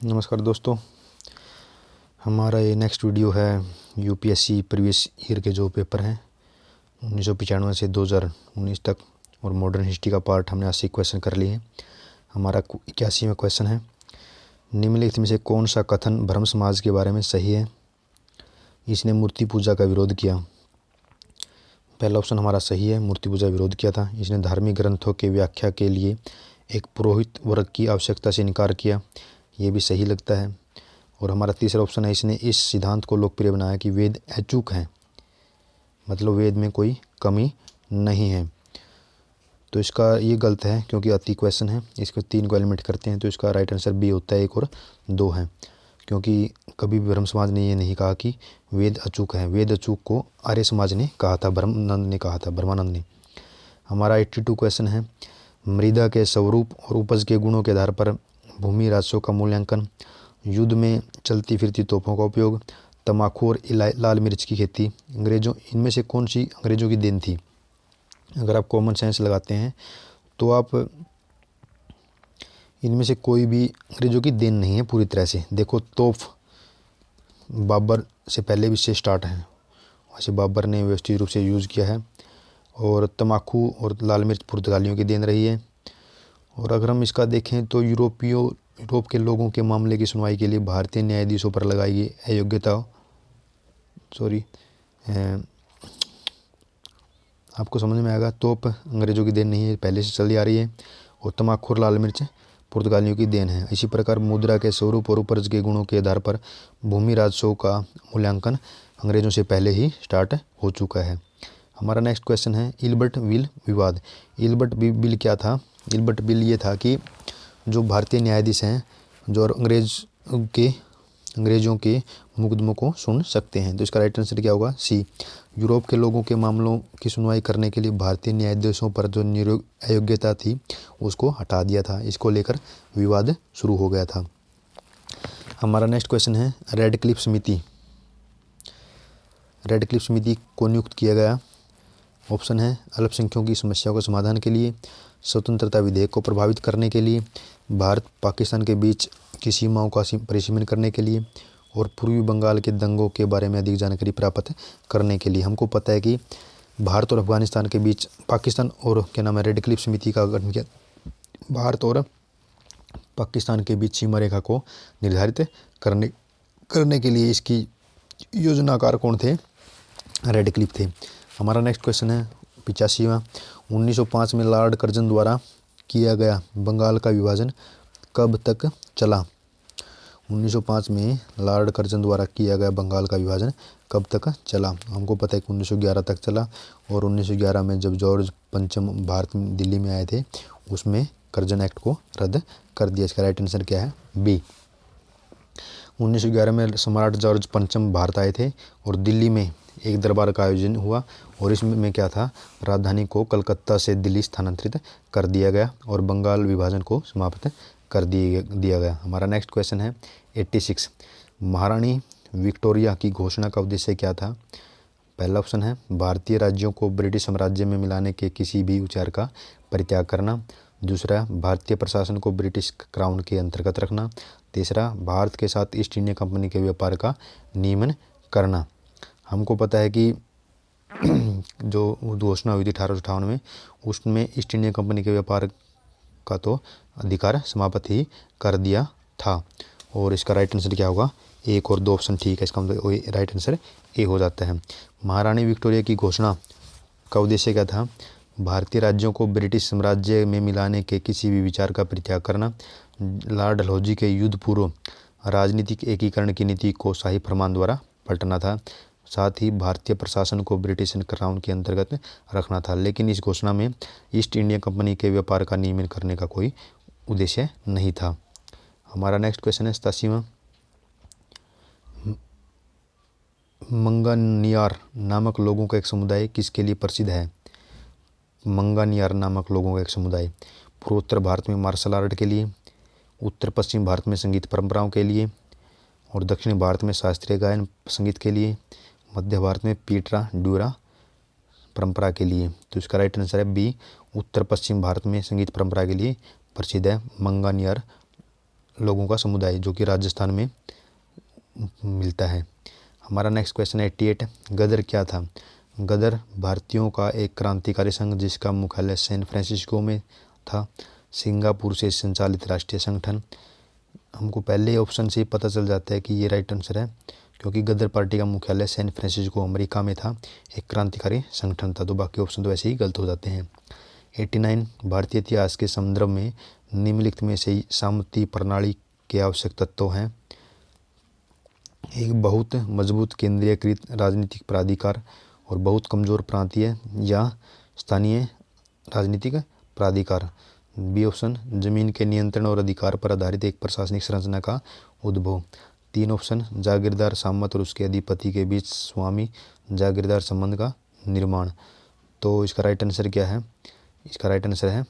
नमस्कार दोस्तों, हमारा ये नेक्स्ट वीडियो है यूपीएससी प्रीवियस ईयर के जो पेपर हैं 1995 से 2019 तक और मॉडर्न हिस्ट्री का पार्ट हमने 80 क्वेश्चन कर लिए हैं। हमारा 81वां क्वेश्चन है, निम्नलिखित में से कौन सा कथन ब्रह्म समाज के बारे में सही है? इसने मूर्ति पूजा का विरोध किया। पहला ऑप्शन हमारा सही है, मूर्ति पूजा विरोध किया था। इसने धार्मिक ग्रंथों के व्याख्या के लिए एक पुरोहित वर्ग की आवश्यकता से इनकार किया, ये भी सही लगता है। और हमारा तीसरा ऑप्शन है, इसने इस सिद्धांत को लोकप्रिय बनाया कि वेद अचूक हैं, मतलब वेद में कोई कमी नहीं है। तो इसका ये गलत है क्योंकि अति क्वेश्चन है, इसको 3 को एलिमिनेट करते हैं तो इसका राइट आंसर बी होता है, 1 और 2 है। क्योंकि कभी भी ब्रह्म समाज ने ये नहीं कहा कि वेद अचूक है। वेद अचूक को आर्य समाज ने कहा था, ब्रह्मानंद ने कहा था, ब्रह्मानंद ने। हमारा 82 क्वेश्चन है, मृदा के स्वरूप और उपज के गुणों के आधार पर भूमि राजस्व का मूल्यांकन, युद्ध में चलती फिरती तोपों का उपयोग, तम्बाकू और लाल मिर्च की खेती, अंग्रेजों, इनमें से कौन सी अंग्रेजों की देन थी? अगर आप कॉमन सेंस लगाते हैं तो आप इनमें से कोई भी अंग्रेजों की देन नहीं है पूरी तरह से। देखो, तोप बाबर से पहले भी से स्टार्ट है, वैसे बाबर ने व्यवस्थित रूप से यूज़ किया है। और तम्बाकू और लाल मिर्च पुर्तगालियों की देन रही है। और अगर हम इसका देखें तो यूरोप के लोगों के मामले की सुनवाई के लिए भारतीय न्यायाधीशों पर लगाई गई अयोग्यता, आपको समझ में आएगा। तोप अंग्रेजों की देन नहीं है, पहले से चली आ रही है। और तम्बाकू और लाल मिर्च पुर्तगालियों की देन है। इसी प्रकार मुद्रा के स्वरूप और उपज के गुणों के आधार पर भूमि राजस्व का मूल्यांकन अंग्रेजों से पहले ही स्टार्ट हो चुका है। हमारा नेक्स्ट क्वेश्चन है, इल्बर्ट बिल विवाद। इल्बर्ट बिल क्या था? इल्बर्ट बिल ये था कि जो भारतीय न्यायाधीश हैं जो अंग्रेजों के मुकदमों को सुन सकते हैं। तो इसका राइट आंसर क्या होगा? सी। यूरोप के लोगों के मामलों की सुनवाई करने के लिए भारतीय न्यायाधीशों पर जो अयोग्यता थी उसको हटा दिया था। इसको लेकर विवाद शुरू हो गया था। हमारा नेक्स्ट क्वेश्चन है, रेडक्लिफ समिति। रेडक्लिफ समिति को नियुक्त किया गया। ऑप्शन है, अल्पसंख्यकों की समस्याओं के समाधान के लिए, स्वतंत्रता विधेयक को प्रभावित करने के लिए, भारत पाकिस्तान के बीच की सीमाओं का परिसीमन करने के लिए, और पूर्वी बंगाल के दंगों के बारे में अधिक जानकारी प्राप्त करने के लिए। हमको पता है कि भारत और अफगानिस्तान के बीच पाकिस्तान और क्या नाम है रेडक्लिफ समिति का गठन किया। भारत और पाकिस्तान के बीच सीमा रेखा को निर्धारित करने के लिए इसकी योजनाकार कौन थे? रेडक्लिफ थे। हमारा नेक्स्ट क्वेश्चन है 85वां, 1905 में लॉर्ड कर्जन द्वारा किया गया बंगाल का विभाजन कब तक चला? 1905 में लॉर्ड कर्जन द्वारा किया गया बंगाल का विभाजन कब तक चला? हमको पता है कि 1911 तक चला। और 1911 में जब जॉर्ज पंचम भारत में दिल्ली में आए थे उसमें कर्जन एक्ट को रद्द कर दिया। इसका राइट आंसर क्या है? बी। 1911 में सम्राट जॉर्ज पंचम भारत आए थे और दिल्ली में एक दरबार का आयोजन हुआ और इसमें क्या था, राजधानी को कलकत्ता से दिल्ली स्थानांतरित कर दिया गया और बंगाल विभाजन को समाप्त कर दिया गया। हमारा नेक्स्ट क्वेश्चन है 86, महारानी विक्टोरिया की घोषणा का उद्देश्य क्या था? पहला ऑप्शन है, भारतीय राज्यों को ब्रिटिश साम्राज्य में मिलाने के किसी भी विचार का परित्याग करना। दूसरा, भारतीय प्रशासन को ब्रिटिश क्राउन के अंतर्गत रखना। तीसरा, भारत के साथ ईस्ट इंडिया कंपनी के व्यापार का नियमन करना। हमको पता है कि जो घोषणा हुई थी 1858 में, उसमें ईस्ट इंडिया कंपनी के व्यापार का तो अधिकार समाप्त ही कर दिया था। और इसका राइट आंसर क्या होगा? 1 और 2 ऑप्शन ठीक है, इसका मतलब राइट आंसर ए हो जाता है। महारानी विक्टोरिया की घोषणा का उद्देश्य क्या था? भारतीय राज्यों को ब्रिटिश साम्राज्य में मिलाने के किसी भी विचार का परित्याग करना। लॉर्ड डलहौजी के युद्ध पूर्व राजनीतिक एकीकरण की नीति को शाही फरमान द्वारा पलटना था। साथ ही भारतीय प्रशासन को ब्रिटिश क्राउन के अंतर्गत रखना था। लेकिन इस घोषणा में ईस्ट इंडिया कंपनी के व्यापार का नियमन करने का कोई उद्देश्य नहीं था। हमारा नेक्स्ट क्वेश्चन है 87वां, मंगानियार नामक लोगों का एक समुदाय किसके लिए प्रसिद्ध है? मंगानियार नामक लोगों का एक समुदाय पूर्वोत्तर भारत में मार्शल आर्ट के लिए, उत्तर पश्चिम भारत में संगीत परंपराओं के लिए, और दक्षिण भारत में शास्त्रीय गायन संगीत के लिए, मध्य भारत में पीटरा ड्यूरा परंपरा के लिए। तो इसका राइट आंसर है बी, उत्तर पश्चिम भारत में संगीत परंपरा के लिए प्रसिद्ध है मंगानियार लोगों का समुदाय जो कि राजस्थान में मिलता है। हमारा नेक्स्ट क्वेश्चन है 88। गदर क्या था? गदर भारतीयों का एक क्रांतिकारी संघ जिसका मुख्यालय सैन फ्रांसिस्को में था, सिंगापुर से संचालित राष्ट्रीय संगठन। हमको पहले ऑप्शन से ही पता चल जाता है कि ये राइट आंसर है, क्योंकि गदर पार्टी का मुख्यालय सैन फ्रांसिस्को अमेरिका में था, एक क्रांतिकारी संगठन था। तो बाकी ऑप्शन तो वैसे ही गलत हो जाते हैं। 89। भारतीय इतिहास के संदर्भ में निम्नलिखित में से सामंती प्रणाली के आवश्यक तत्व हैं। एक बहुत मजबूत केंद्रीयकृत राजनीतिक प्राधिकार और बहुत कमजोर प्रांतीय या स्थानीय राजनीतिक प्राधिकार। बी ऑप्शन, जमीन के नियंत्रण और अधिकार पर आधारित एक प्रशासनिक संरचना का उद्भव। 3 ऑप्शन, जागीरदार सामंत और उसके अधिपति के बीच स्वामी जागीरदार संबंध का निर्माण। तो इसका राइट आंसर क्या है? इसका राइट आंसर है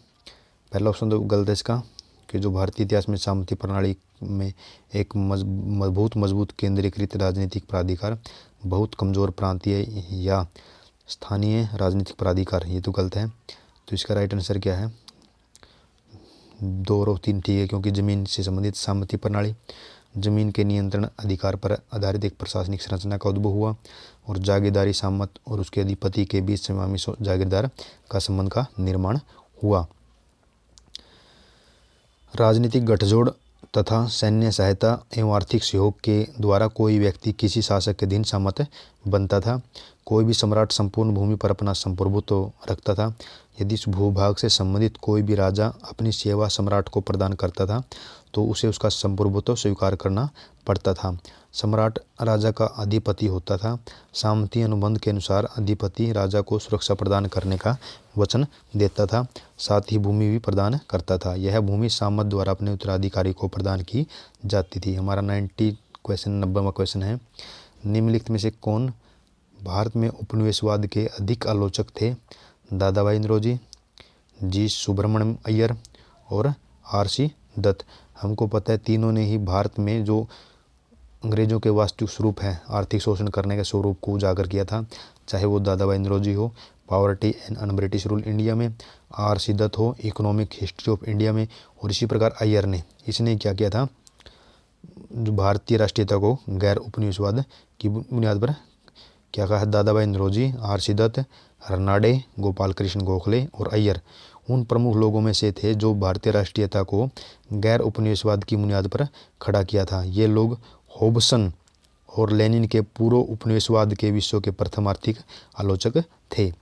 पहला ऑप्शन तो गलत है इसका, कि जो भारतीय इतिहास में सामंती प्रणाली में एक बहुत मजबूत केंद्रीकृत राजनीतिक प्राधिकार, बहुत कमजोर प्रांतीय या स्थानीय राजनीतिक प्राधिकार, ये तो गलत है। तो इसका राइट आंसर क्या है? 2 और 3 ठीक है, क्योंकि जमीन से संबंधित सामंती प्रणाली, जमीन के नियंत्रण अधिकार पर आधारित एक प्रशासनिक संरचना का उद्भव हुआ, और जागीरदारी सामंत और उसके अधिपति के बीच स्वामी जागीरदार का संबंध का निर्माण हुआ। राजनीतिक गठजोड़ तथा सैन्य सहायता एवं आर्थिक सहयोग के द्वारा कोई व्यक्ति किसी शासक के अधीन सामंत बनता था। कोई भी सम्राट संपूर्ण भूमि पर अपना संप्रभुत्व रखता था। यदि इस भूभाग से संबंधित कोई भी राजा अपनी सेवा सम्राट को प्रदान करता था तो उसे उसका संप्रभुत्व स्वीकार करना पड़ता था। सम्राट राजा का अधिपति होता था। सामंती अनुबंध के अनुसार अधिपति राजा को सुरक्षा प्रदान करने का वचन देता था, साथ ही भूमि भी प्रदान करता था। यह भूमि सामंत द्वारा अपने उत्तराधिकारी को प्रदान की जाती थी। हमारा 90वां क्वेश्चन है, निम्नलिखित में से कौन भारत में उपनिवेशवाद के अधिक आलोचक थे? दादा भाई नौरोजी, जी सुब्रमण्यम अय्यर और आर.सी. दत्त। हमको पता है तीनों ने ही भारत में जो अंग्रेजों के वास्तविक स्वरूप है, आर्थिक शोषण करने के स्वरूप को उजागर किया था, चाहे वो दादा भाई नौरोजी हो poverty and un British rule India में, आर.सी. दत्त हो इकोनॉमिक हिस्ट्री ऑफ इंडिया में, और इसी प्रकार अय्यर ने, इसने क्या किया था, जो भारतीय राष्ट्रीयता को गैर उपनिवेशवाद की बुनियाद पर क्या कहा है। दादा भाई नौरोजी, आर.सी. दत्त, रनाडे, गोपाल कृष्ण गोखले और अय्यर उन प्रमुख लोगों में से थे जो भारतीय राष्ट्रीयता को गैर उपनिवेशवाद की बुनियाद पर खड़ा किया था। ये लोग हॉबसन और लेनिन के पूर्व उपनिवेशवाद के विश्व के प्रथम आर्थिक आलोचक थे।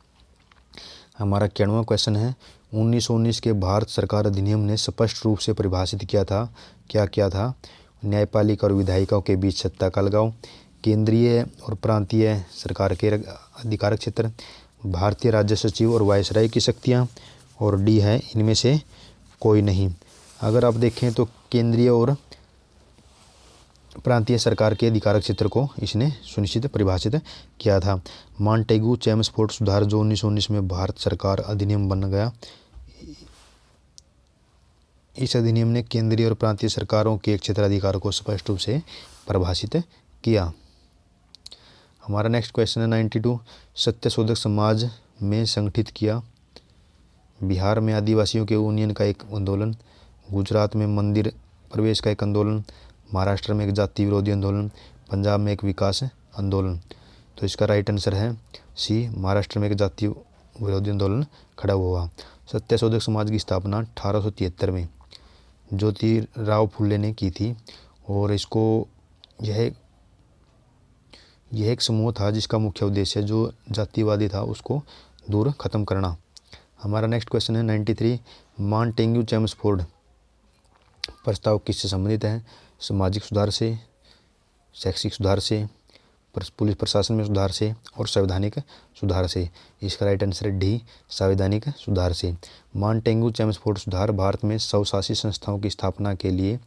हमारा 91वां क्वेश्चन है, 1919 के भारत सरकार अधिनियम ने स्पष्ट रूप से परिभाषित किया था, क्या क्या था? न्यायपालिका और विधायिकाओं के बीच सत्ता का अलगाव, केंद्रीय और प्रांतीय सरकार के अधिकार क्षेत्र, भारतीय राज्य सचिव और वायसराय की शक्तियाँ, और डी है इनमें से कोई नहीं। अगर आप देखें तो केंद्रीय और प्रांतीय सरकार के अधिकार क्षेत्र को इसने सुनिश्चित परिभाषित किया था। मॉन्टेगू चेम्सफोर्ड सुधार जो 1919 में भारत सरकार अधिनियम बन गया, इस अधिनियम ने केंद्रीय और प्रांतीय सरकारों के क्षेत्राधिकार को स्पष्ट रूप से परिभाषित किया। हमारा नेक्स्ट क्वेश्चन है 92, सत्यशोधक समाज में संगठित किया। बिहार में आदिवासियों के यूनियन का एक आंदोलन, गुजरात में मंदिर प्रवेश का एक आंदोलन, महाराष्ट्र में एक जाति विरोधी आंदोलन, पंजाब में एक विकास आंदोलन। तो इसका राइट आंसर है सी, महाराष्ट्र में एक जाति विरोधी आंदोलन खड़ा हुआ। सत्यशोधक समाज की स्थापना 1873 में ज्योतिराव फुले ने की थी, और इसको यह एक समूह था जिसका मुख्य उद्देश्य जो जातिवादी था उसको दूर खत्म करना। हमारा नेक्स्ट क्वेश्चन है 93, मॉन्टेग्यू चेम्सफोर्ड प्रस्ताव किससे संबंधित है? सामाजिक सुधार से, शैक्षिक सुधार से, पुलिस प्रशासन में सुधार से, और संवैधानिक सुधार से। इसका राइट आंसर है डी, संवैधानिक सुधार से। मॉन्टेग्यू चेम्सफोर्ड सुधार भारत में स्वशासी संस्थाओं की स्थापना के लिए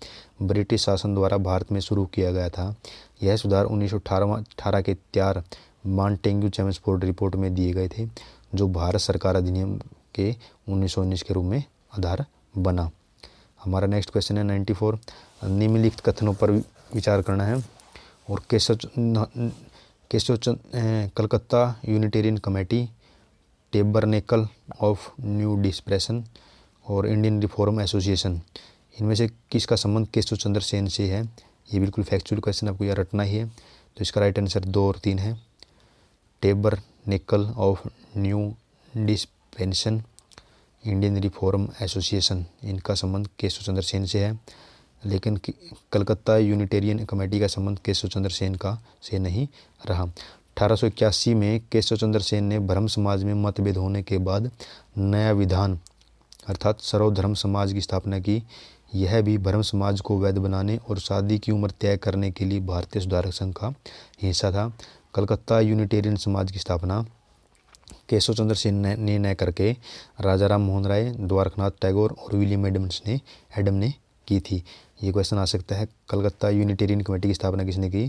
ब्रिटिश शासन द्वारा भारत में शुरू किया गया था। यह सुधार 1918 के 4 मॉन्टेग्यू चेम्सफोर्ड रिपोर्ट में दिए गए थे, जो भारत सरकार अधिनियम के 1919 के रूप में आधार बना। हमारा नेक्स्ट क्वेश्चन है 94, निम्नलिखित कथनों पर विचार करना है। और Keshav Calcutta Unitarian committee, tabernacle of new depression और इंडियन रिफॉर्म एसोसिएशन, इनमें से किसका संबंध केशव चंद्र सेन से है? ये बिल्कुल फैक्चुअल क्वेश्चन, आपको यह रटना ही है। तो इसका राइट आंसर 2 और 3 है। Tabernacle of new डिस्पेंसन Indian reform association, इनका संबंध केशव चंद्र सेन से है। लेकिन कलकत्ता यूनिटेरियन कमेटी का संबंध केशव चंद्र सेन से नहीं रहा। 1881 में केशव चंद्र सेन ने ब्रह्म समाज में मतभेद होने के बाद नया विधान अर्थात सर्वधर्म समाज की स्थापना की। यह भी ब्रह्म समाज को वैध बनाने और शादी की उम्र तय करने के लिए भारतीय सुधारक संघ का हिस्सा था। कलकत्ता यूनिटेरियन समाज की स्थापना केशव चंद्र सेन ने न करके राजा राम मोहन राय, द्वारकानाथ टैगोर और विलियम एडम ने की थी। ये क्वेश्चन आ सकता है, कलकत्ता यूनिटेरियन कमेटी की स्थापना किसने की?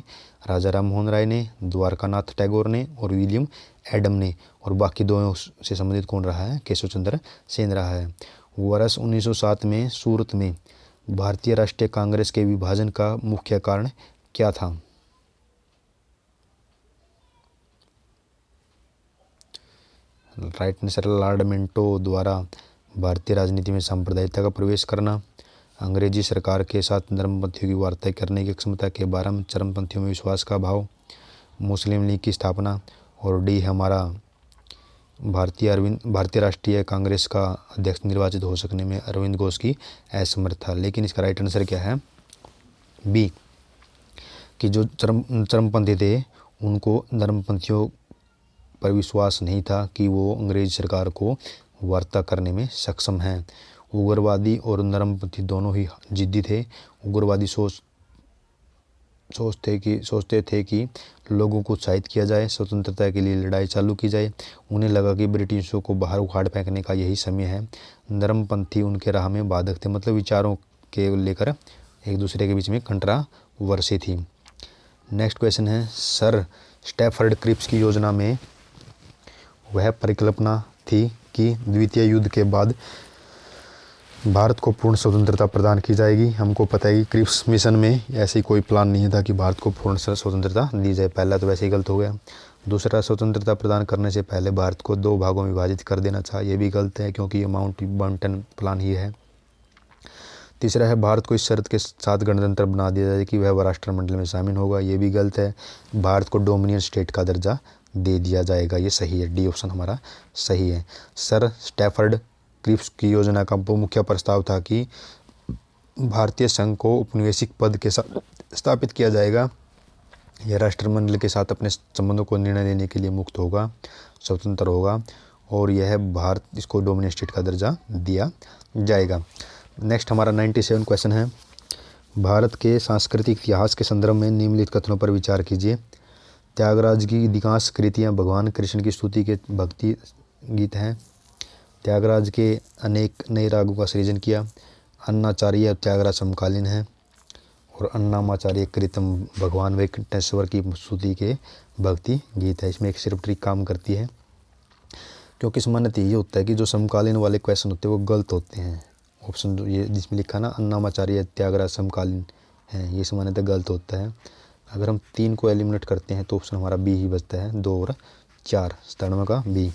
राजा राम मोहन राय ने, द्वारकानाथ टैगोर ने और विलियम एडम ने। और बाकी दोनों से संबंधित कौन रहा है? केशव चंद्र सेन रहा है। वर्ष 1907 में सूरत में भारतीय राष्ट्रीय कांग्रेस के विभाजन का मुख्य कारण क्या था? राइट आंसर लॉर्ड मिंटो द्वारा भारतीय राजनीति में सांप्रदायिकता का प्रवेश करना, अंग्रेजी सरकार के साथ धर्मपंथियों की वार्ता करने की क्षमता के बारे में, चरमपंथियों में विश्वास का भाव, मुस्लिम लीग की स्थापना। और डी हमारा भारतीय राष्ट्रीय कांग्रेस का अध्यक्ष निर्वाचित हो सकने में अरविंद घोष की असमर्थता। लेकिन इसका राइट आंसर क्या है? बी, कि जो चरमपंथी थे उनको धर्मपंथियों पर विश्वास नहीं था कि वो अंग्रेज सरकार को वार्ता करने में सक्षम हैं। उग्रवादी और नरमपंथी दोनों ही जिद्दी थे। उग्रवादी सोचते थे कि लोगों को उत्साहित किया जाए, स्वतंत्रता के लिए लड़ाई चालू की जाए। उन्हें लगा कि ब्रिटिशों को बाहर उखाड़ फेंकने का यही समय है। नरमपंथी उनके राह में बाधक थे, मतलब विचारों के लेकर एक दूसरे के बीच में कंट्रोवर्सी थी। नेक्स्ट क्वेश्चन है, सर स्टैफर्ड क्रिप्स की योजना में वह परिकल्पना थी कि द्वितीय युद्ध के बाद भारत को पूर्ण स्वतंत्रता प्रदान की जाएगी। हमको पता है कि क्रिप्स मिशन में ऐसी कोई प्लान नहीं था कि भारत को पूर्ण स्वतंत्रता दी जाए। पहला तो वैसे ही गलत हो गया। दूसरा, स्वतंत्रता प्रदान करने से पहले भारत को 2 भागों में विभाजित कर देना था, ये भी गलत है क्योंकि ये माउंटबेटन प्लान ही है। तीसरा है, भारत को इस शर्त के साथ गणतंत्र बना दिया जाए कि वह राष्ट्रमंडल में शामिल होगा, ये भी गलत है। भारत को डोमिनियन स्टेट का दर्जा दे दिया जाएगा, ये सही है। डी ऑप्शन हमारा सही है। सर स्टैफर्ड क्रिप्स की योजना का मुख्य प्रस्ताव था कि भारतीय संघ को औपनिवेशिक पद के साथ स्थापित किया जाएगा। यह राष्ट्रमंडल के साथ अपने संबंधों को निर्णय लेने के लिए मुक्त होगा, स्वतंत्र होगा और यह भारत इसको डोमिनियन स्टेट का दर्जा दिया जाएगा। नेक्स्ट हमारा 97 क्वेश्चन है, भारत के सांस्कृतिक इतिहास के संदर्भ में निम्नलिखित कथनों पर विचार कीजिए। त्यागराज की अधिकांश कृतियाँ भगवान कृष्ण की स्तुति के भक्ति गीत हैं। त्यागराज के अनेक नए रागों का सृजन किया। अन्नाचार्य त्यागराज समकालीन है और अन्नामाचार्य कृतम भगवान वेंकटेश्वर की स्तुति के भक्ति गीत है। इसमें एक सिर्फ ट्रिक काम करती है, क्योंकि सामान्यतः ये होता है कि जो समकालीन वाले क्वेश्चन होते हैं वो गलत होते हैं। ऑप्शन ये जिसमें लिखा ना अन्नामाचार्य त्यागराज समकालीन है, ये सामान्यतः गलत होता है। अगर हम 3 को एलिमिनेट करते हैं तो ऑप्शन हमारा बी ही बचता है, 2 और 4, 97 का बी।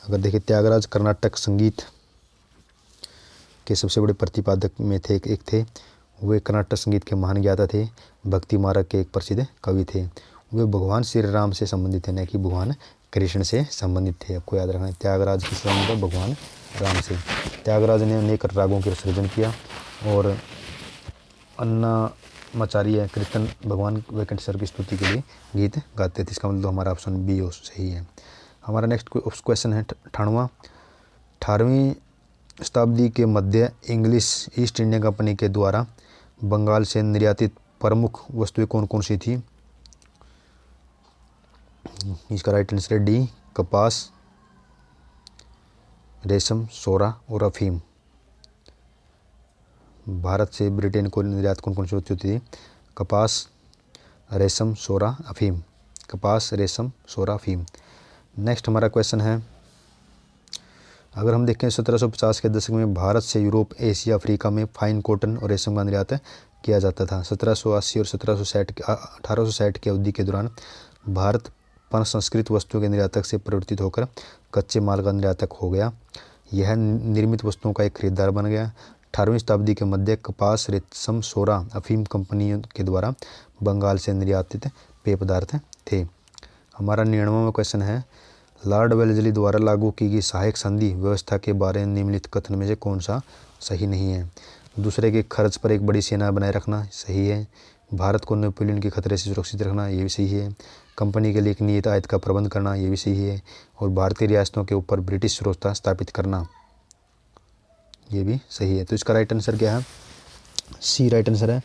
अगर देखिए, त्यागराज कर्नाटक संगीत के सबसे बड़े प्रतिपादक में थे, एक थे। वे कर्नाटक संगीत के महान ज्ञाता थे, भक्ति मार्ग के एक प्रसिद्ध कवि थे। वे भगवान श्री राम से संबंधित थे, न कि भगवान कृष्ण से संबंधित थे। आपको याद रखना है, त्यागराज की संबंध है भगवान राम से। त्यागराज ने अनेक रागों के सृजन किया और अन्नामाचार्य कीर्तन भगवान वेंकटेश्वर की स्तुति के लिए गीत गाते थे। इसका मतलब हमारा ऑप्शन बी सही है। हमारा नेक्स्ट क्वेश्चन है 98वां, 18वीं शताब्दी के मध्य इंग्लिश ईस्ट इंडिया कंपनी के द्वारा बंगाल से निर्यातित प्रमुख वस्तुएं कौन कौन सी थी? इसका राइट आंसर है डी, कपास, रेशम, सोरा और अफीम। भारत से ब्रिटेन को निर्यात कौन कौन सी वस्तु होती थी? कपास, रेशम, सोरा, अफीम। कपास, रेशम, सोरा, अफीम। नेक्स्ट हमारा क्वेश्चन है, अगर हम देखें 1750 के दशक में भारत से यूरोप, एशिया, अफ्रीका में फाइन कॉटन और रेशम का निर्यात किया जाता था। 1780 और 1860 की अवधि के दौरान भारत प्रसंस्कृत वस्तुओं के निर्यातक से परिवर्तित होकर कच्चे माल का निर्यातक हो गया। यह निर्मित वस्तुओं का एक खरीदार बन गया। 18वीं शताब्दी के मध्य कपास, रेशम, सोरा, अफीम कंपनियों के द्वारा बंगाल से निर्यातित पेय पदार्थ थे। हमारा 99वां क्वेश्चन है, लॉर्ड वेलेस्ली द्वारा लागू की गई सहायक संधि व्यवस्था के बारे में निम्नलिखित कथन में से कौन सा सही नहीं है? दूसरे के खर्च पर एक बड़ी सेना बनाए रखना सही है। भारत को नेपोलियन के खतरे से सुरक्षित रखना, ये भी सही है। कंपनी के लिए एक नियत आयत का प्रबंध करना, ये भी सही है। और भारतीय रियासतों के ऊपर ब्रिटिश श्रोता स्थापित करना, ये भी सही है। तो इसका राइट आंसर क्या है? सी राइट आंसर है।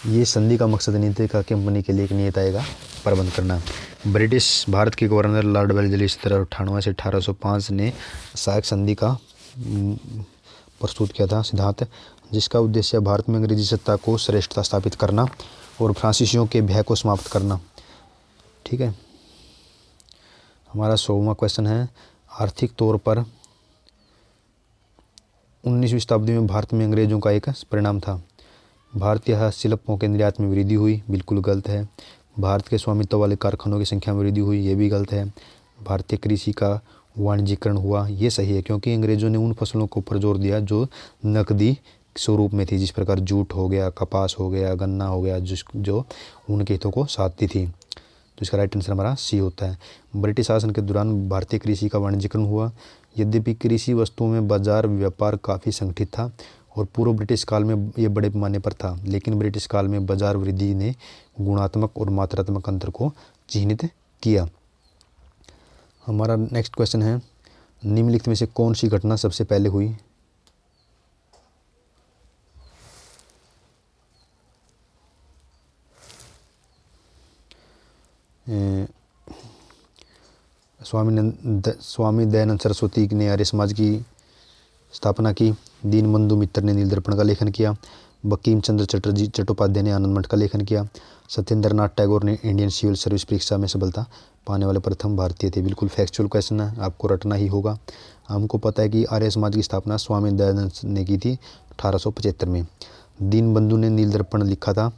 ये संधि का मकसद नहीं था कि कंपनी के लिए एक नियत आय का प्रबंध करना। ब्रिटिश भारत के गवर्नर लॉर्ड वेलेस्ली 1798 से 1805 ने सहायक संधि का प्रस्तुत किया था सिद्धांत, जिसका उद्देश्य भारत में अंग्रेजी सत्ता को श्रेष्ठता स्थापित करना और फ्रांसीसियों के भय को समाप्त करना। ठीक है। हमारा 100वां क्वेश्चन है, आर्थिक तौर पर 19वीं शताब्दी में भारत में अंग्रेजों का एक परिणाम था। भारतीय हस्तशिल्पों के निर्यात में वृद्धि हुई, बिल्कुल गलत है। भारत के स्वामित्व वाले कारखानों की संख्या में वृद्धि हुई, ये भी गलत है। भारतीय कृषि का वाणिज्यीकरण हुआ, ये सही है, क्योंकि अंग्रेजों ने उन फसलों के ऊपर जोर दिया जो नकदी स्वरूप में थी, जिस प्रकार जूट हो गया, कपास हो गया, गन्ना हो गया, जो उनके हितों को साधती थी। तो इसका राइट आंसर हमारा सी होता है। ब्रिटिश शासन के दौरान भारतीय कृषि का वाणिज्यीकरण हुआ। यद्यपि कृषि वस्तुओं में बाजार व्यापार काफ़ी संगठित था और पूर्व ब्रिटिश काल में ये बड़े पैमाने पर था, लेकिन ब्रिटिश काल में बाजार वृद्धि ने गुणात्मक और मात्रात्मक अंतर को चिह्नित किया। हमारा नेक्स्ट क्वेश्चन है, निम्नलिखित में से कौन सी घटना सबसे पहले हुई? स्वामी दयानंद सरस्वती ने आर्य समाज की स्थापना की। दीनबंधु मित्र ने नीलदर्पण का लेखन किया। बंकिम चंद्र चटर्जी चट्टोपाध्याय ने आनंद मठ का लेखन किया। सत्येंद्र नाथ टैगोर ने इंडियन सिविल सर्विस परीक्षा में सफलता पाने वाले प्रथम भारतीय थे। बिल्कुल फैक्चुअल क्वेश्चन है, आपको रटना ही होगा। हमको पता है कि आर्य समाज की स्थापना स्वामी दयानंद ने की थी 1875 में। दीनबंधु ने नीलदर्पण लिखा था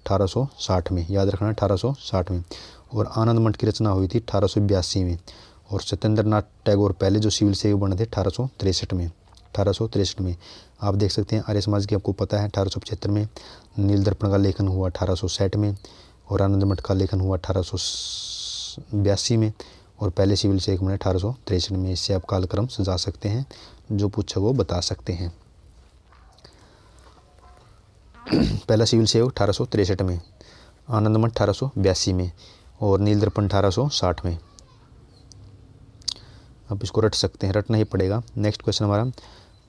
1860 में, याद रखना 1860 में। और आनंद मठ की रचना हुई थी 1882 में। और सत्येंद्र नाथ टैगोर पहले जो सिविल सेवक बने थे 1863 में। आप देख सकते हैं आर्य समाज की आपको पता है 1875 में, नीलदर्पण का लेखन हुआ 1860 में, और आनंद मठ का लेखन हुआ 1882 में, और पहले सिविल सेवक बने 1863 में। इससे आप कालक्रम सजा सकते हैं, जो पूछा वो बता सकते हैं। पहला सिविल सेवक 1863 में, आनंद मठ 1882 में, और नीलदर्पण 1860 में। आप इसको रट सकते हैं, रटना ही पड़ेगा। नेक्स्ट क्वेश्चन हमारा,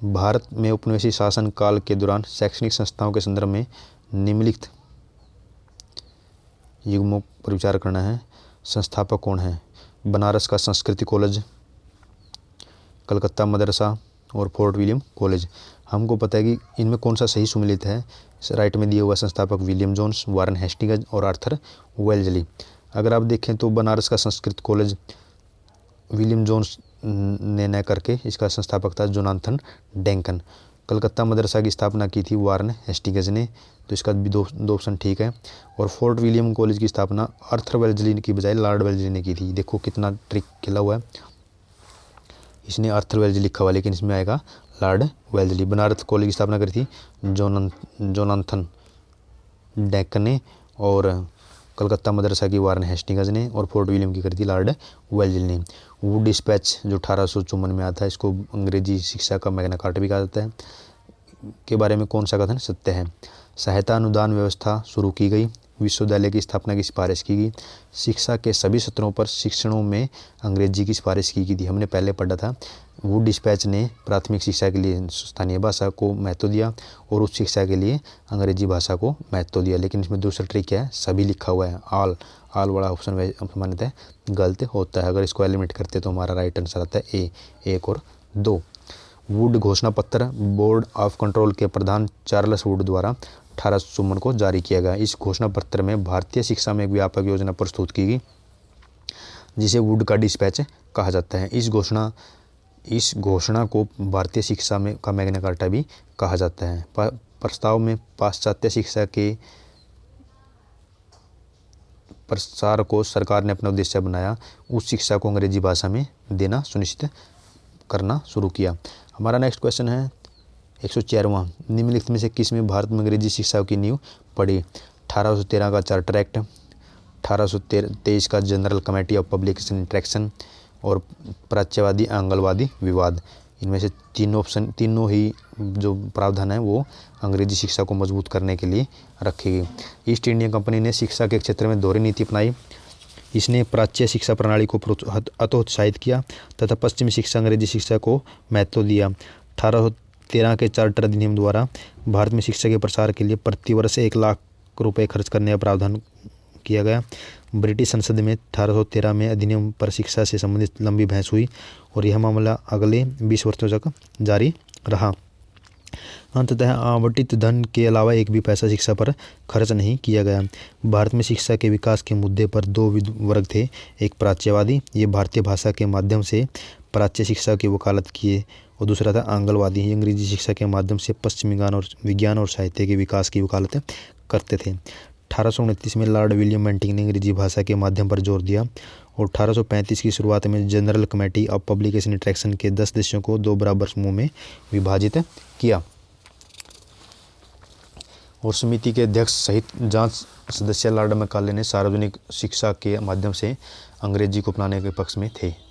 भारत में उपनिवेशी शासन काल के दौरान शैक्षणिक संस्थाओं के संदर्भ में निम्नलिखित युग्मों पर विचार करना है। संस्थापक कौन है? बनारस का संस्कृति कॉलेज, कलकत्ता मदरसा और फोर्ट विलियम कॉलेज। हमको पता है कि इनमें कौन सा सही सुमेलित है। राइट में दिया हुआ संस्थापक विलियम जोन्स, वारन हेस्टिंग्स और आर्थर वेल्जली। अगर आप देखें तो बनारस का संस्कृत कॉलेज विलियम जोन्स ने न करके इसका संस्थापक था जोनाथन डैंकन। कलकत्ता मदरसा की स्थापना की थी वारन हेस्टिंग्स ने, तो इसका भी दो ऑप्शन ठीक है। और फोर्ट विलियम कॉलेज की स्थापना आर्थर वेल्जली की बजाय लॉर्ड वेल्जली ने की थी। देखो कितना ट्रिक खेला हुआ है, इसने आर्थर वेल्जली लिखा हुआ, लेकिन इसमें आएगा लॉर्ड वेल्जली। बनारस कॉलेज की स्थापना करी थी जोनाथन डैंकन ने, और कलकत्ता मदरसा की वारन हेस्टिंग्स ने, और फोर्ट विलियम की करी थी लॉर्ड वेल्जली ने। वुड डिस्पैच जो 1854 में आता है, इसको अंग्रेजी शिक्षा का मैग्ना कार्टा भी कहा जाता है, के बारे में कौन सा कथन सत्य है? सहायता अनुदान व्यवस्था शुरू की गई। विश्वविद्यालय की स्थापना की सिफारिश की गई। शिक्षा के सभी सत्रों पर शिक्षणों में अंग्रेजी की सिफारिश की गई थी। हमने पहले पढ़ा था। वुड डिस्पैच ने प्राथमिक शिक्षा के लिए स्थानीय भाषा को महत्व दिया और उच्च शिक्षा के लिए अंग्रेजी भाषा को महत्व दिया। लेकिन इसमें दूसरा ट्रिक क्या है, सभी लिखा हुआ है, ऑल वाला ऑप्शन मान्यता है गलत होता है। अगर इसको एलिमिनेट करते तो हमारा राइट आंसर आता है ए, 1 और 2। वुड घोषणा पत्र बोर्ड ऑफ कंट्रोल के प्रधान चार्ल्स वुड द्वारा 1854 को जारी किया गया। इस घोषणा पत्र में भारतीय शिक्षा में एक व्यापक योजना प्रस्तुत की गई, जिसे वुड का डिस्पैच कहा जाता है। इस घोषणा को भारतीय शिक्षा में का मैग्ना कार्टा भी कहा जाता है। प्रस्ताव में पाश्चात्य शिक्षा के प्रसार को सरकार ने अपना उद्देश्य बनाया। उस शिक्षा को अंग्रेजी भाषा में देना सुनिश्चित करना शुरू किया। हमारा नेक्स्ट क्वेश्चन है, 104वां, निम्नलिखित में से किस में भारत में अंग्रेजी शिक्षा की नींव पड़ी? 1813 का चार्टर एक्ट, 1823 का general committee of publication interaction और प्राच्यवादी आंगलवादी विवाद। इनमें से तीनों ही जो प्रावधान है वो अंग्रेजी शिक्षा को मजबूत करने के लिए रखी गई। ईस्ट इंडिया कंपनी ने शिक्षा के क्षेत्र में दोहरी नीति अपनाई। इसने प्राच्य शिक्षा प्रणाली को अतोत्साहित किया तथा पश्चिमी शिक्षा अंग्रेजी शिक्षा को महत्व दिया। 1813 के चार्टर अधिनियम द्वारा भारत में शिक्षा के प्रसार के लिए प्रतिवर्ष 1 लाख रुपए खर्च करने का प्रावधान किया गया। ब्रिटिश संसद में 1813 में अधिनियम पर शिक्षा से संबंधित लंबी बहस हुई और यह मामला अगले 20 वर्षों तक जारी रहा। अंततः आवंटित धन के अलावा एक भी पैसा शिक्षा पर खर्च नहीं किया गया। भारत में शिक्षा के विकास के मुद्दे पर दो वर्ग थे, एक प्राच्यवादी, ये भारतीय भाषा के माध्यम से प्राच्य शिक्षा की वकालत किए, और दूसरा था आंगलवादी, ये अंग्रेजी शिक्षा के माध्यम से पश्चिमी विज्ञान और साहित्य के विकास की वकालत करते थे। 1829 में लॉर्ड विलियम बेंटिंक ने अंग्रेजी भाषा के माध्यम पर जोर दिया और 1835 की शुरुआत में general committee of publication interaction के 10 देशों को 2 बराबर समूह में विभाजित किया और समिति के अध्यक्ष सहित जांच सदस्य लॉर्ड मैकाले ने सार्वजनिक शिक्षा के माध्यम से अंग्रेजी को अपनाने के पक्ष में थे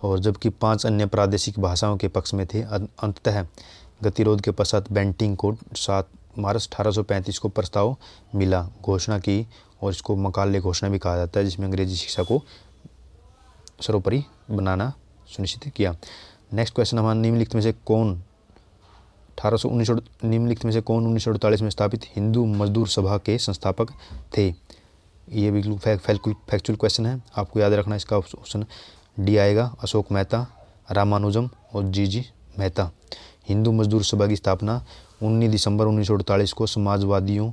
और जबकि 5 अन्य प्रादेशिक भाषाओं के पक्ष में थे। अंततः गतिरोध के पश्चात बेंटिंक को 7 मार्च 1835 को प्रस्ताव मिला, घोषणा की और इसको मैकाले घोषणा भी कहा जाता है, जिसमें अंग्रेजी शिक्षा को सर्वोपरि बनाना सुनिश्चित किया। नेक्स्ट क्वेश्चन हमारा, निम्नलिखित में से कौन 1948 में स्थापित हिंदू मजदूर सभा के संस्थापक थे? ये बिल्कुल फैक्चुअल क्वेश्चन है, आपको याद रखना। इसका ऑप्शन डी आएगा, अशोक मेहता, रामानुजम और जी मेहता। हिंदू मजदूर सभा की स्थापना 19 दिसंबर 1948 को समाजवादियों,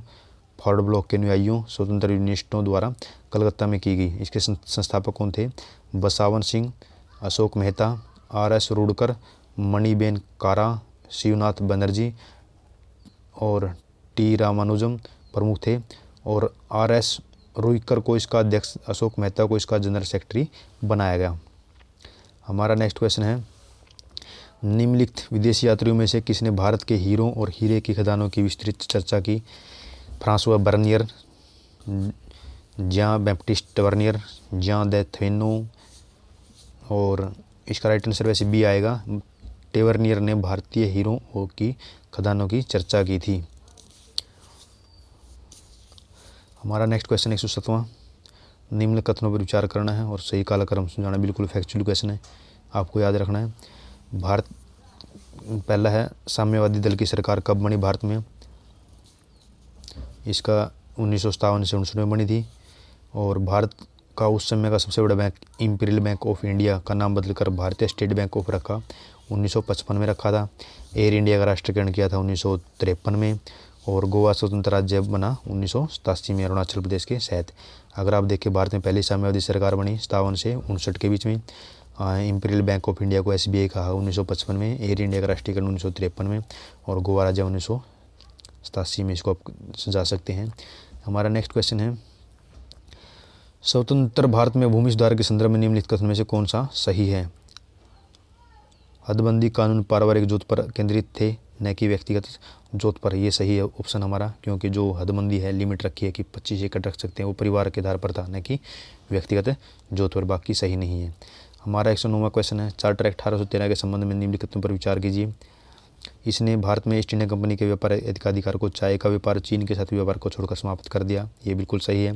फॉरवर्ड ब्लॉक के अनुयायियों, स्वतंत्र यूनियनिस्टों द्वारा कलकत्ता में की गई। इसके संस्थापक कौन थे? बसावन सिंह, अशोक मेहता, RS रूडकर, मणिबेन कारा, शिवनाथ बनर्जी और टी रामानुजम प्रमुख थे और RS रूडकर को इसका अध्यक्ष, अशोक मेहता को इसका जनरल सेक्रेटरी बनाया गया। हमारा नेक्स्ट क्वेश्चन है, निम्नलिखित विदेशी यात्रियों में से किसने भारत के हीरों और हीरे की खदानों की विस्तृत चर्चा की? फ्रांसवा बर्नियर, ज्यां बैप्टिस्ट बर्नियर, ज्यां दे थेनो, और इसका राइट आंसर वैसे बी आएगा, टेवर्नियर ने भारतीय हीरों की खदानों की चर्चा की थी। हमारा नेक्स्ट क्वेश्चन 107वां, निम्न कथनों पर विचार करना है और सही कालक्रम समझाना। बिल्कुल फैक्चुअल क्वेश्चन है, आपको याद रखना है। भारत पहला है, साम्यवादी दल की सरकार कब बनी भारत में? इसका 1957 से 19 में बनी थी और भारत का उस समय का सबसे बड़ा bank imperial bank of India का नाम बदलकर भारतीय स्टेट बैंक ऑफ रखा 1955 में रखा था। एयर इंडिया का राष्ट्रीयकरण किया था 1953 में और गोवा स्वतंत्र राज्य बना 1987 में अरुणाचल प्रदेश के साथ। अगर आप देखें, भारत में पहली साम्यवादी सरकार बनी 57 से 59 के बीच में। इंपीरियल बैंक ऑफ इंडिया को SBI कहा 1955 में, एयर इंडिया का राष्ट्रीयकरण 1953 में और गोवा राज्य 1987 में। इसको आप समझा सकते हैं। हमारा नेक्स्ट क्वेश्चन है, स्वतंत्र भारत में भूमि सुधार के संदर्भ में निम्नलिखित कथन में से कौन सा सही है? हदबंदी कानून पारिवारिक जोत पर केंद्रित थे, न कि व्यक्तिगत जोत पर। ये सही है ऑप्शन हमारा, क्योंकि जो हदबंदी है, लिमिट रखी है कि 25 एकड़ रख सकते हैं, वो परिवार के आधार पर था, न कि व्यक्तिगत जोत पर। बाकी सही नहीं है। हमारा 109वां क्वेश्चन है, चार्टर एक्ट 1813 के संबंध में निम्नलिखित पर विचार कीजिए। इसने भारत में ईस्ट इंडिया कंपनी के व्यापार अधिकार को, चाय का व्यापार, चीन के साथ व्यापार को छोड़कर समाप्त कर दिया। ये बिल्कुल सही है।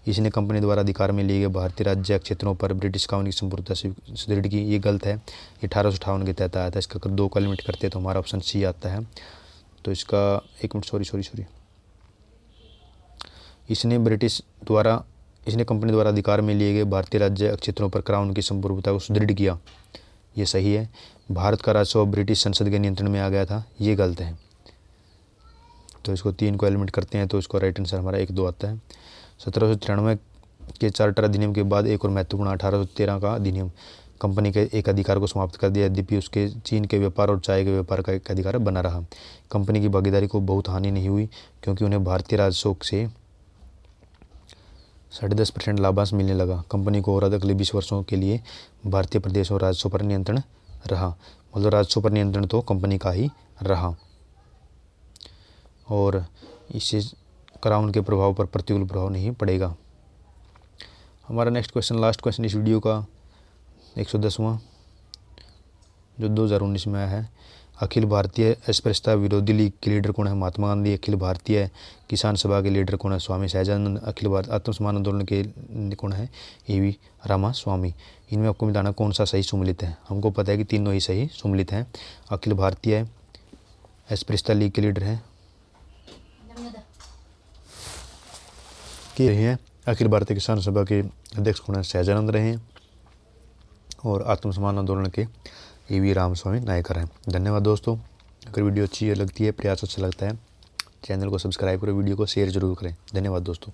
इसने कंपनी द्वारा अधिकार में लिए गए भारतीय राज्य क्षेत्रों पर ब्रिटिश कानून की संपूर्णता सुदृढ़ की। ये गलत है, 1858 के तहत आया था। इसका अगर 2 का लिमिट करते तो हमारा ऑप्शन सी आता है। तो इसका एक मिनट, सॉरी, इसने कंपनी द्वारा अधिकार में लिए गए भारतीय राज्य क्षेत्रों पर क्राउन की संप्रभुता को सुदृढ़ किया। ये सही है। भारत का राजस्व ब्रिटिश संसद के नियंत्रण में आ गया था। ये गलत है। तो इसको 3 को एलिमिनेट करते हैं तो इसको राइट आंसर हमारा 1, 2 आता है। 1793 के चार्टर अधिनियम के बाद एक और महत्वपूर्ण 1813 का अधिनियम कंपनी के एक अधिकार को समाप्त कर दिया। यद्यपि उसके चीन के व्यापार और चाय के व्यापार का एक अधिकार बना रहा। कंपनी की भागीदारी को बहुत हानि नहीं हुई, क्योंकि उन्हें भारतीय राजस्व से 10.5% लाभांश मिलने लगा। कंपनी को और अगले 20 वर्षों के लिए भारतीय प्रदेश और राजस्व पर नियंत्रण रहा। मतलब राजस्व पर नियंत्रण तो कंपनी का ही रहा। और इससे क्राउन के प्रभाव पर प्रतिकूल प्रभाव नहीं पड़ेगा। हमारा नेक्स्ट क्वेश्चन, लास्ट क्वेश्चन इस वीडियो का 110वां, जो 2019 में आया है। अखिल भारतीय अस्पृश्यता विरोधी लीग के लीडर कौन है? महात्मा गांधी। अखिल भारतीय किसान सभा के लीडर कौन है? स्वामी सहजानंद। अखिल भारतीय आत्मसम्मान आंदोलन के कौन है? AV रामास्वामी। इनमें आपको बताना कौन सा सही सुमेलित है। हमको पता है कि तीनों ही सही सुमेलित हैं। अखिल भारतीय अस्पृश्यता लीग के लीडर हैं अखिल भारतीय किसान सभा के अध्यक्ष कौन है? सहजानंद रहे हैं। और आत्मसम्मान आंदोलन के AV रामास्वामी नायकर हैं। धन्यवाद दोस्तों। अगर वीडियो अच्छी लगती है, प्रयास अच्छा लगता है, चैनल को सब्सक्राइब करो, वीडियो को शेयर जरूर करें। धन्यवाद दोस्तों।